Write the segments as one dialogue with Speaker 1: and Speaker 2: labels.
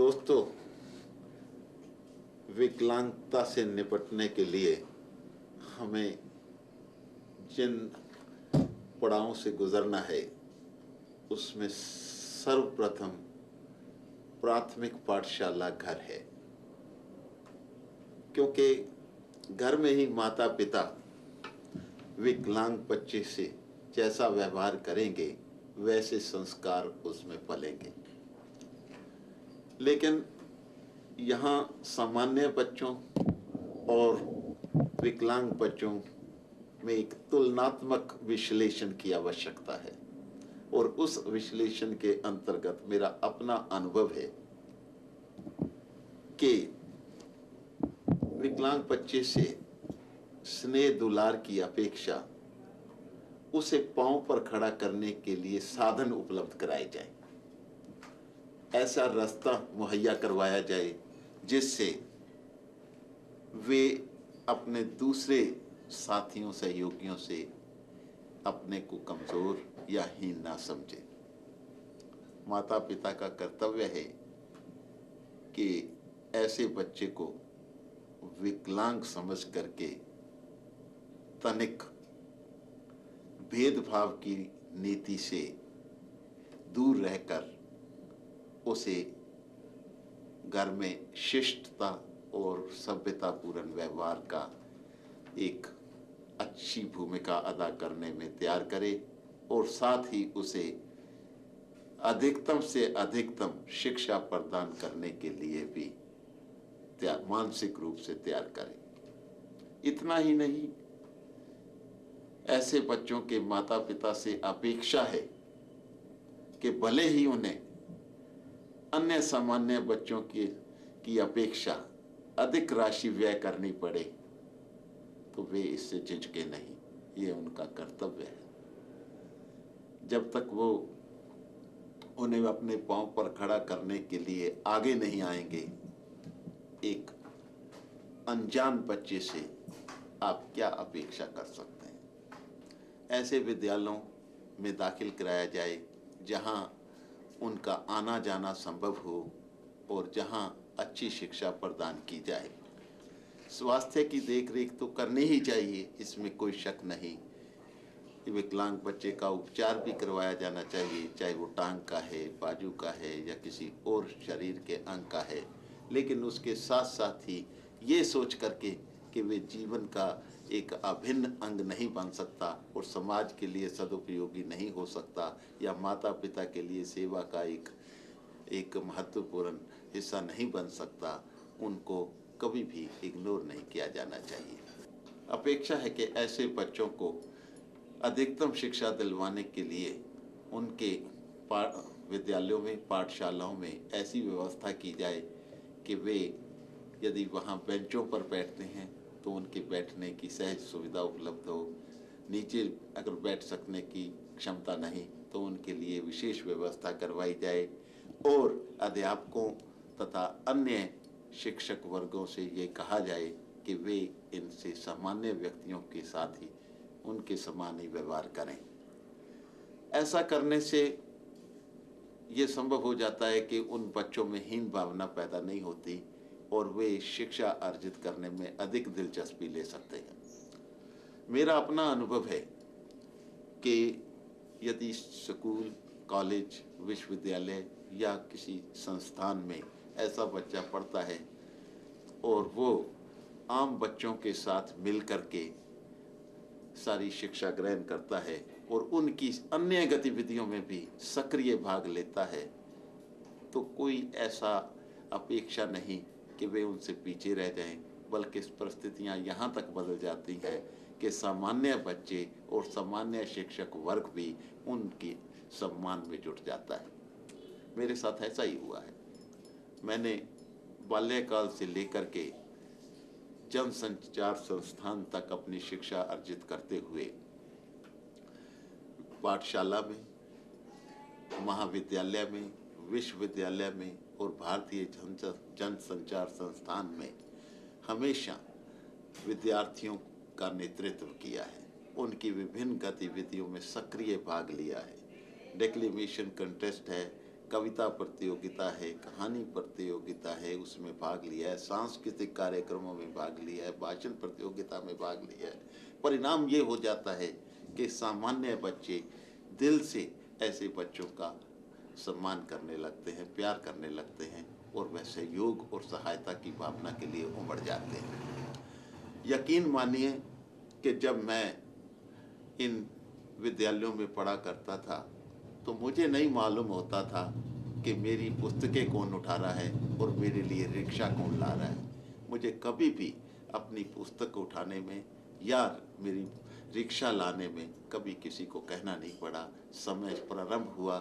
Speaker 1: दोस्तों, विकलांगता से निपटने के लिए हमें जिन पड़ावों से गुजरना है उसमें सर्वप्रथम प्राथमिक पाठशाला घर है, क्योंकि घर में ही माता पिता विकलांग बच्चे से जैसा व्यवहार करेंगे वैसे संस्कार उसमें पलेंगे। लेकिन यहाँ सामान्य बच्चों और विकलांग बच्चों में एक तुलनात्मक विश्लेषण की आवश्यकता है, और उस विश्लेषण के अंतर्गत मेरा अपना अनुभव है कि विकलांग बच्चे से स्नेह दुलार की अपेक्षा उसे पांव पर खड़ा करने के लिए साधन उपलब्ध कराए जाए, ऐसा रास्ता मुहैया करवाया जाए जिससे वे अपने दूसरे साथियों सहयोगियों से अपने को कमजोर या हीन ना समझे। माता पिता का कर्तव्य है कि ऐसे बच्चे को विकलांग समझ करके तनिक भेदभाव की नीति से दूर रहकर उसे घर में शिष्टता और सभ्यतापूर्ण व्यवहार का एक अच्छी भूमिका अदा करने में तैयार करे, और साथ ही उसे अधिकतम से अधिकतम शिक्षा प्रदान करने के लिए भी मानसिक रूप से तैयार करे। इतना ही नहीं, ऐसे बच्चों के माता पिता से अपेक्षा है कि भले ही उन्हें अन्य सामान्य बच्चों की अपेक्षा अधिक राशि व्यय करनी पड़े तो वे इससे झिझके नहीं, ये उनका कर्तव्य है। जब तक वो उन्हें अपने पांव पर खड़ा करने के लिए आगे नहीं आएंगे, एक अनजान बच्चे से आप क्या अपेक्षा कर सकते हैं। ऐसे विद्यालयों में दाखिल कराया जाए जहां उनका आना जाना संभव हो और जहां अच्छी शिक्षा प्रदान की जाए। स्वास्थ्य की देखरेख तो करनी ही चाहिए, इसमें कोई शक नहीं। विकलांग बच्चे का उपचार भी करवाया जाना चाहिए, चाहे वो टांग का है, बाजू का है या किसी और शरीर के अंग का है, लेकिन उसके साथ साथ ही ये सोच करके कि वे जीवन का एक अभिन्न अंग नहीं बन सकता और समाज के लिए सदुपयोगी नहीं हो सकता, या माता पिता के लिए सेवा का एक महत्वपूर्ण हिस्सा नहीं बन सकता, उनको कभी भी इग्नोर नहीं किया जाना चाहिए। अपेक्षा है कि ऐसे बच्चों को अधिकतम शिक्षा दिलवाने के लिए उनके विद्यालयों में, पाठशालाओं में ऐसी व्यवस्था की जाए कि वे यदि वहाँ बेंचों पर बैठते हैं तो उनके बैठने की सहज सुविधा उपलब्ध हो। नीचे अगर बैठ सकने की क्षमता नहीं तो उनके लिए विशेष व्यवस्था करवाई जाए, और अध्यापकों तथा अन्य शिक्षक वर्गों से ये कहा जाए कि वे इनसे सामान्य व्यक्तियों के साथ ही उनके समान ही व्यवहार करें। ऐसा करने से ये संभव हो जाता है कि उन बच्चों में हीन भावना पैदा नहीं होती और वे शिक्षा अर्जित करने में अधिक दिलचस्पी ले सकते हैं। मेरा अपना अनुभव है कि यदि स्कूल, कॉलेज, विश्वविद्यालय या किसी संस्थान में ऐसा बच्चा पढ़ता है और वो आम बच्चों के साथ मिल करके सारी शिक्षा ग्रहण करता है और उनकी अन्य गतिविधियों में भी सक्रिय भाग लेता है, तो कोई ऐसा अपेक्षा नहीं कि वे उनसे पीछे रह जाएं, बल्कि परिस्थितियां यहाँ तक बदल जाती हैं कि सामान्य बच्चे और सामान्य शिक्षक वर्ग भी उनके सम्मान में जुट जाता है। मेरे साथ ऐसा ही हुआ है। मैंने बाल्यकाल से लेकर के जनसंचार संस्थान तक अपनी शिक्षा अर्जित करते हुए पाठशाला में, महाविद्यालय में, विश्वविद्यालय में और भारतीय जनसंचार संस्थान में हमेशा विद्यार्थियों का नेतृत्व किया है, उनकी विभिन्न गतिविधियों में सक्रिय भाग लिया है। डिक्लेमेशन कंटेस्ट है, कविता प्रतियोगिता है, कहानी प्रतियोगिता है, उसमें भाग लिया है, सांस्कृतिक कार्यक्रमों में भाग लिया है, भाषण प्रतियोगिता में भाग लिया है। परिणाम ये हो जाता है कि सामान्य बच्चे दिल से ऐसे बच्चों का सम्मान करने लगते हैं, प्यार करने लगते हैं और वह सहयोग और सहायता की भावना के लिए उमड़ जाते हैं। यकीन मानिए कि जब मैं इन विद्यालयों में पढ़ा करता था तो मुझे नहीं मालूम होता था कि मेरी पुस्तकें कौन उठा रहा है और मेरे लिए रिक्शा कौन ला रहा है। मुझे कभी भी अपनी पुस्तक उठाने में या मेरी रिक्शा लाने में कभी किसी को कहना नहीं पड़ा। समय प्रारंभ हुआ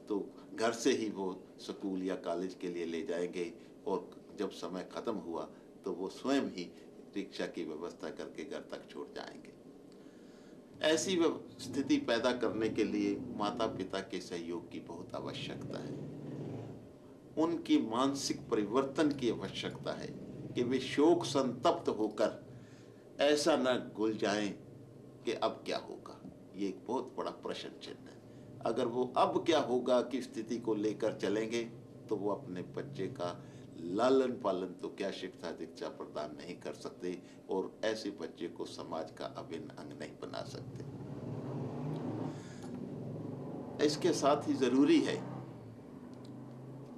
Speaker 1: तो घर से ही वो स्कूल या कॉलेज के लिए ले जाएंगे और जब समय ख़त्म हुआ तो वो स्वयं ही रिक्शा की व्यवस्था करके घर तक छोड़ जाएंगे। ऐसी स्थिति पैदा करने के लिए माता पिता के सहयोग की बहुत आवश्यकता है। उनकी मानसिक परिवर्तन की आवश्यकता है कि वे शोक संतप्त होकर ऐसा न घुल जाएं कि अब क्या होगा। ये एक बहुत बड़ा प्रश्न चिन्ह है। अगर वो अब क्या होगा की स्थिति को लेकर चलेंगे तो वो अपने बच्चे का लालन पालन तो क्या शिक्षा दीक्षा प्रदान नहीं कर सकते और ऐसे बच्चे को समाज का अभिन्न अंग नहीं बना सकते। इसके साथ ही जरूरी है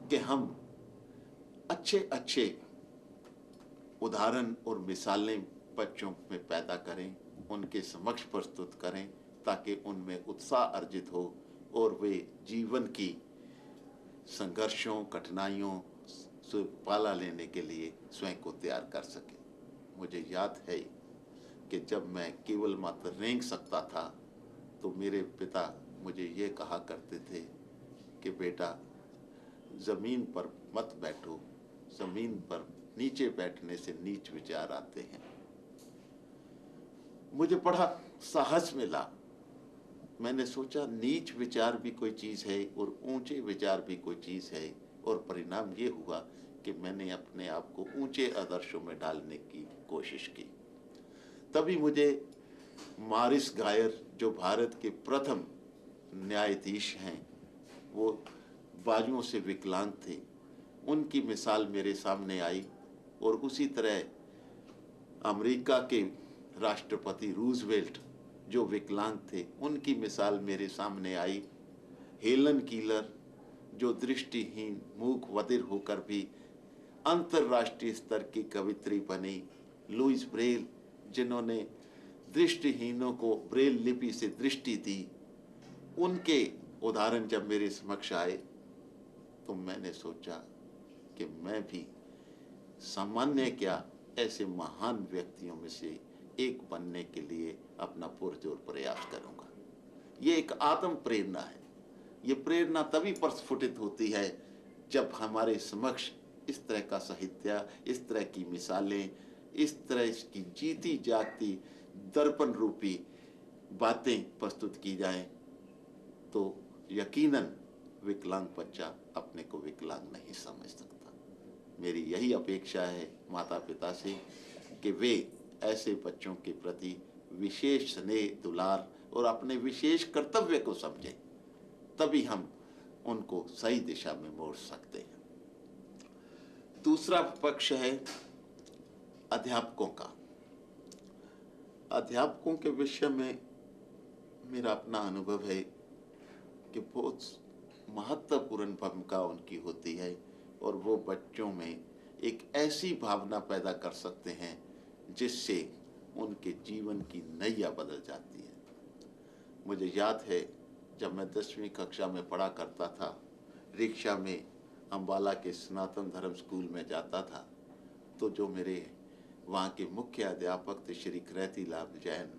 Speaker 1: कि हम अच्छे अच्छे उदाहरण और मिसालें बच्चों में पैदा करें, उनके समक्ष प्रस्तुत करें ताकि उनमें उत्साह अर्जित हो और वे जीवन की संघर्षों कठिनाइयों से पाला लेने के लिए स्वयं को तैयार कर सके। मुझे याद है कि जब मैं केवल मात्र रेंग सकता था तो मेरे पिता मुझे ये कहा करते थे कि बेटा ज़मीन पर मत बैठो, ज़मीन पर नीचे बैठने से नीच विचार आते हैं। मुझे बड़ा साहस मिला। मैंने सोचा नीच विचार भी कोई चीज़ है और ऊंचे विचार भी कोई चीज़ है और परिणाम ये हुआ कि मैंने अपने आप को ऊंचे आदर्शों में डालने की कोशिश की। तभी मुझे मॉरिस गायर जो भारत के प्रथम न्यायाधीश हैं, वो बाजुओं से विकलांग थे, उनकी मिसाल मेरे सामने आई और उसी तरह अमेरिका के राष्ट्रपति रूजवेल्ट जो विकलांग थे उनकी मिसाल मेरे सामने आई। हेलन कीलर जो दृष्टिहीन मूक बधिर होकर भी अंतर्राष्ट्रीय स्तर की कवित्री बनी। लुइस ब्रेल जिन्होंने दृष्टिहीनों को ब्रेल लिपि से दृष्टि दी। उनके उदाहरण जब मेरे समक्ष आए तो मैंने सोचा कि मैं भी सामान्य क्या ऐसे महान व्यक्तियों में से एक बनने के लिए अपना पुरजोर प्रयास करूंगा। ये एक आत्म प्रेरणा है। ये प्रेरणा तभी प्रस्फुटित होती है जब हमारे समक्ष इस तरह का साहित्य, इस तरह की मिसालें, इस तरह की जीती जागती दर्पण रूपी बातें प्रस्तुत की जाएं तो यकीनन विकलांग बच्चा अपने को विकलांग नहीं समझ सकता। मेरी यही अपेक्षा है माता पिता से कि वे ऐसे बच्चों के प्रति विशेष स्नेह दुलार और अपने विशेष कर्तव्य को समझें, तभी हम उनको सही दिशा में मोड़ सकते हैं। दूसरा पक्ष है अध्यापकों का। अध्यापकों के विषय में मेरा अपना अनुभव है कि बहुत महत्वपूर्ण भूमिका उनकी होती है और वो बच्चों में एक ऐसी भावना पैदा कर सकते हैं जिससे उनके जीवन की नैया बदल जाती है। मुझे याद है जब मैं 10वीं कक्षा में पढ़ा करता था, रिक्शा में अम्बाला के सनातन धर्म स्कूल में जाता था तो जो मेरे वहाँ के मुख्य अध्यापक थे श्री कृति लाल जैन,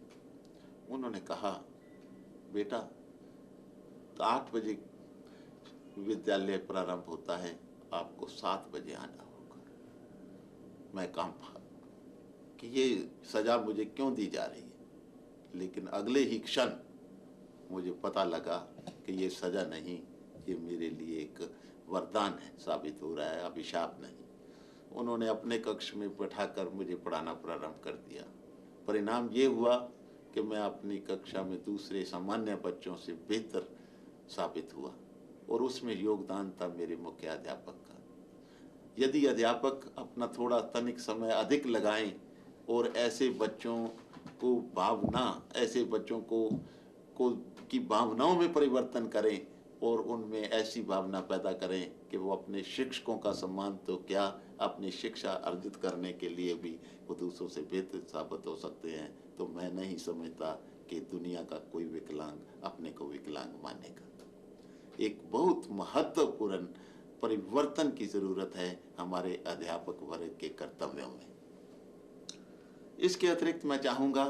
Speaker 1: उन्होंने कहा बेटा तो 8 बजे विद्यालय प्रारंभ होता है, आपको 7 बजे आना होगा। मैं कांपा कि ये सजा मुझे क्यों दी जा रही है, लेकिन अगले ही क्षण मुझे पता लगा कि ये सजा नहीं, ये मेरे लिए एक वरदान है साबित हो रहा है, अभिशाप नहीं। उन्होंने अपने कक्ष में बैठाकर मुझे पढ़ाना प्रारंभ कर दिया। परिणाम ये हुआ कि मैं अपनी कक्षा में दूसरे सामान्य बच्चों से बेहतर साबित हुआ। और उसमें योगदान था मेरे मुख्य अध्यापक का। यदि अध्यापक अपना थोड़ा तनिक समय अधिक लगाएं और ऐसे बच्चों को ऐसे बच्चों को की भावनाओं में परिवर्तन करें और उनमें ऐसी भावना पैदा करें कि वो अपने शिक्षकों का सम्मान तो क्या, अपनी शिक्षा अर्जित करने के लिए भी वो दूसरों से बेहतर साबित हो सकते हैं, तो मैं नहीं समझता कि दुनिया का कोई विकलांग अपने को विकलांग मानेगा। एक बहुत महत्वपूर्ण परिवर्तन की जरूरत है हमारे अध्यापक वर्ग के कर्तव्यों में। इसके अतिरिक्त मैं चाहूँगा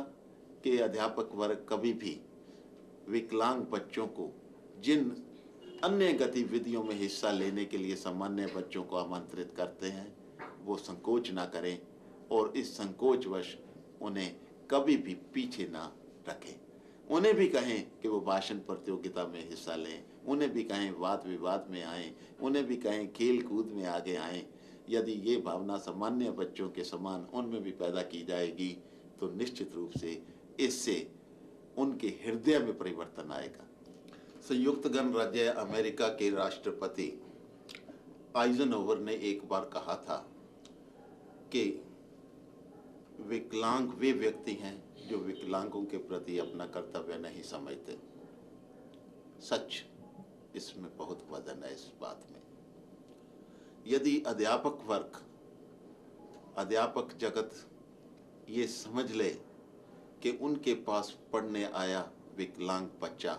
Speaker 1: कि अध्यापक वर्ग कभी भी विकलांग बच्चों को जिन अन्य गतिविधियों में हिस्सा लेने के लिए सामान्य बच्चों को आमंत्रित करते हैं, वो संकोच ना करें और इस संकोचवश उन्हें कभी भी पीछे ना रखें। उन्हें भी कहें कि वो भाषण प्रतियोगिता में हिस्सा लें, उन्हें भी कहें वाद विवाद में आएँ, उन्हें भी कहें खेल कूद में आगे आएँ। यदि ये भावना सामान्य बच्चों के समान उनमें भी पैदा की जाएगी तो निश्चित रूप से इससे उनके हृदय में परिवर्तन आएगा। संयुक्त गणराज्य अमेरिका के राष्ट्रपति आइजनहोवर ने एक बार कहा था कि विकलांग वे व्यक्ति हैं जो विकलांगों के प्रति अपना कर्तव्य नहीं समझते। सच, इसमें बहुत वजन है इस बात में। यदि अध्यापक वर्ग, अध्यापक जगत ये समझ ले कि उनके पास पढ़ने आया विकलांग बच्चा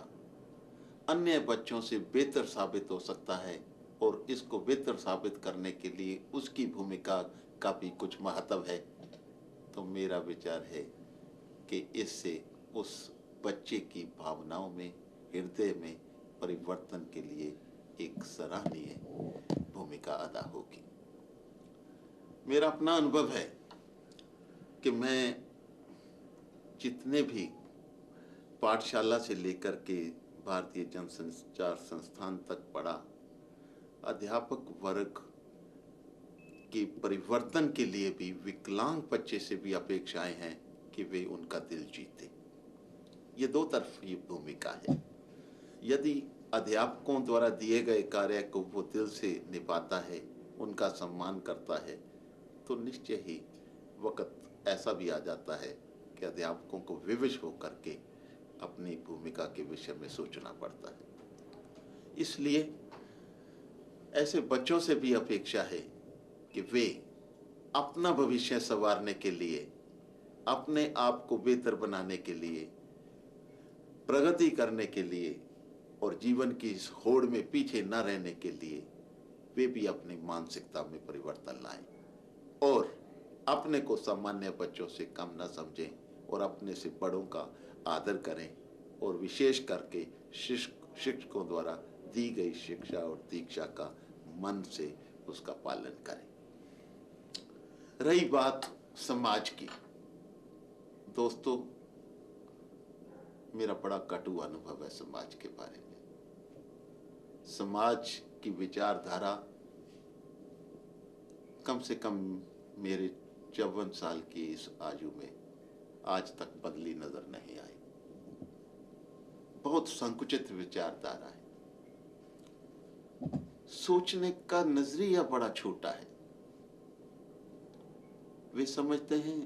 Speaker 1: अन्य बच्चों से बेहतर साबित हो सकता है और इसको बेहतर साबित करने के लिए उसकी भूमिका का भी कुछ महत्व है, तो मेरा विचार है कि इससे उस बच्चे की भावनाओं में, हृदय में परिवर्तन के लिए एक सराहनीय भूमिका अदा होगी। मेरा अपना अनुभव है कि मैं जितने भी पाठशाला से लेकर के भारतीय जनसंचार संस्थान तक पढ़ा, अध्यापक वर्ग के परिवर्तन के लिए भी विकलांग बच्चे से भी अपेक्षाएं हैं कि वे उनका दिल जीते। ये दो तरफी भूमिका है। यदि अध्यापकों द्वारा दिए गए कार्य को वो दिल से निभाता है, उनका सम्मान करता है, तो निश्चय ही वक्त ऐसा भी आ जाता है कि अध्यापकों को विवश होकर के अपनी भूमिका के विषय में सोचना पड़ता है। इसलिए ऐसे बच्चों से भी अपेक्षा है कि वे अपना भविष्य संवारने के लिए, अपने आप को बेहतर बनाने के लिए, प्रगति करने के लिए और जीवन की इस होड़ में पीछे न रहने के लिए वे भी अपनी मानसिकता में परिवर्तन लाएं और अपने को सामान्य बच्चों से कम न समझें और अपने से बड़ों का आदर करें और विशेष करके शिक्षकों द्वारा दी गई शिक्षा और दीक्षा का मन से उसका पालन करें। रही बात समाज की, दोस्तों, मेरा बड़ा कटु अनुभव है समाज के बारे में। समाज की विचारधारा कम से कम मेरे 54 साल की इस आयु में आज तक बदली नजर नहीं आई। बहुत संकुचित विचारधारा है, सोचने का नजरिया बड़ा छोटा है। वे समझते हैं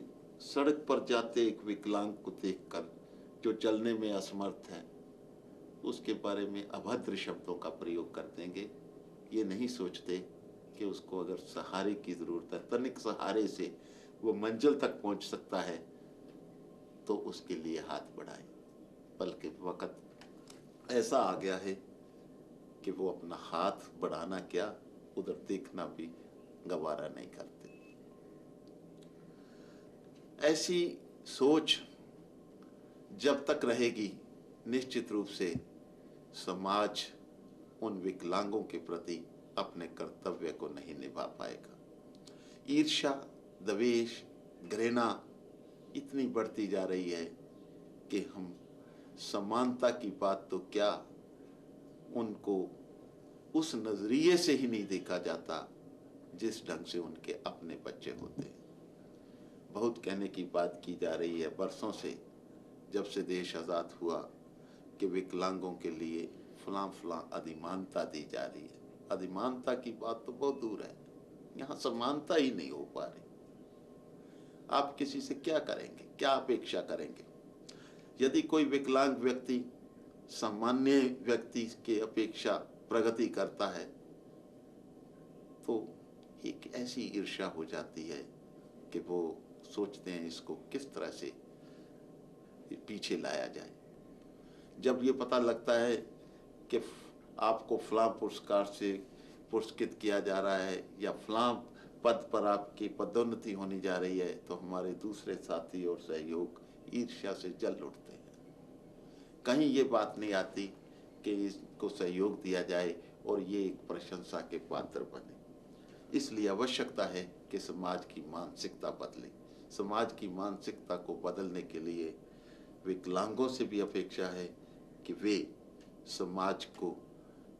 Speaker 1: सड़क पर जाते एक विकलांग को देखकर जो चलने में असमर्थ है, उसके बारे में अभद्र शब्दों का प्रयोग कर देंगे। ये नहीं सोचते कि उसको अगर सहारे की जरूरत है, तनिक सहारे से वो मंजिल तक पहुंच सकता है, तो उसके लिए हाथ बढ़ाएं। बल्कि वक्त ऐसा आ गया है कि वो अपना हाथ बढ़ाना क्या, उधर देखना भी गवारा नहीं करते। ऐसी सोच जब तक रहेगी, निश्चित रूप से समाज उन विकलांगों के प्रति अपने कर्तव्य को नहीं निभा पाएगा। ईर्ष्या, द्वेष, घृणा इतनी बढ़ती जा रही है कि हम समानता की बात तो क्या, उनको उस नजरिए से ही नहीं देखा जाता जिस ढंग से उनके अपने बच्चे होते हैं। बहुत कहने की बात की जा रही है बरसों से, जब से देश आज़ाद हुआ, कि विकलांगों के लिए फलां फलां अधिमानता दी जा रही है। अधिमानता की बात तो बहुत दूर है, यहाँ समानता ही नहीं हो पा रही। आप किसी से क्या करेंगे, क्या अपेक्षा करेंगे? यदि कोई विकलांग व्यक्ति सामान्य व्यक्ति के अपेक्षा प्रगति करता है तो एक ऐसी ईर्ष्या हो जाती है कि वो सोचते हैं इसको किस तरह से पीछे लाया जाए। जब ये पता लगता है कि आपको फलां पुरस्कार से पुरस्कृत किया जा रहा है या फलां पद पर आपकी पदोन्नति होने जा रही है, तो हमारे दूसरे साथी और सहयोग ईर्ष्या से जल उठते हैं। कहीं ये बात नहीं आती कि इसको सहयोग दिया जाए और ये एक प्रशंसा के पात्र बने। इसलिए आवश्यकता है कि समाज की मानसिकता बदले। समाज की मानसिकता को बदलने के लिए विकलांगों से भी अपेक्षा है कि वे समाज को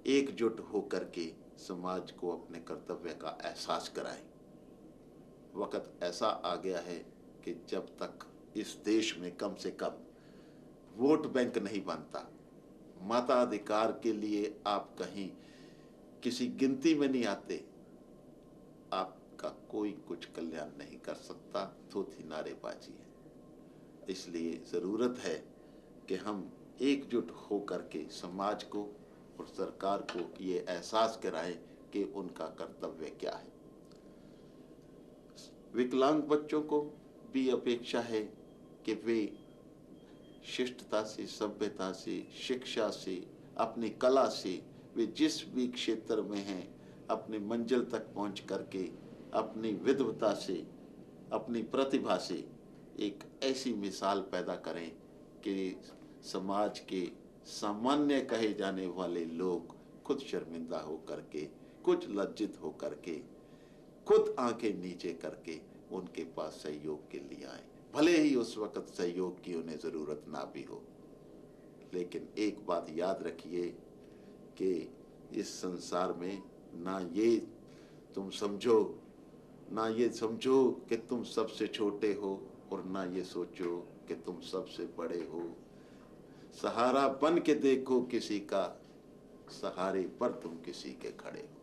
Speaker 1: एकजुट होकर के समाज को अपने कर्तव्य का एहसास कराएं। वक्त ऐसा आ गया है कि जब तक इस देश में कम से कम वोट बैंक नहीं बनता, मताधिकार के लिए आप कहीं किसी गिनती में नहीं आते, आपका कोई कुछ कल्याण नहीं कर सकता। थोथी नारेबाजी है। इसलिए ज़रूरत है कि हम एकजुट होकर के समाज को और सरकार को ये एहसास कराएं कि उनका कर्तव्य क्या है। विकलांग बच्चों को भी अपेक्षा है कि वे शिष्टता से, सभ्यता से, शिक्षा से, अपनी कला से, वे जिस भी क्षेत्र में हैं अपनी मंजिल तक पहुंच करके अपनी विद्वता से, अपनी प्रतिभा से एक ऐसी मिसाल पैदा करें कि समाज के सामान्य कहे जाने वाले लोग खुद शर्मिंदा हो करके, कुछ लज्जित हो करके, खुद आंखें नीचे करके उनके पास सहयोग के लिए आए। भले ही उस वक्त सहयोग की उन्हें ज़रूरत ना भी हो, लेकिन एक बात याद रखिए कि इस संसार में ना ये तुम समझो, ना ये समझो कि तुम सबसे छोटे हो और ना ये सोचो कि तुम सबसे बड़े हो। सहारा बन के देखो किसी का, सहारे पर तुम किसी के खड़े हो।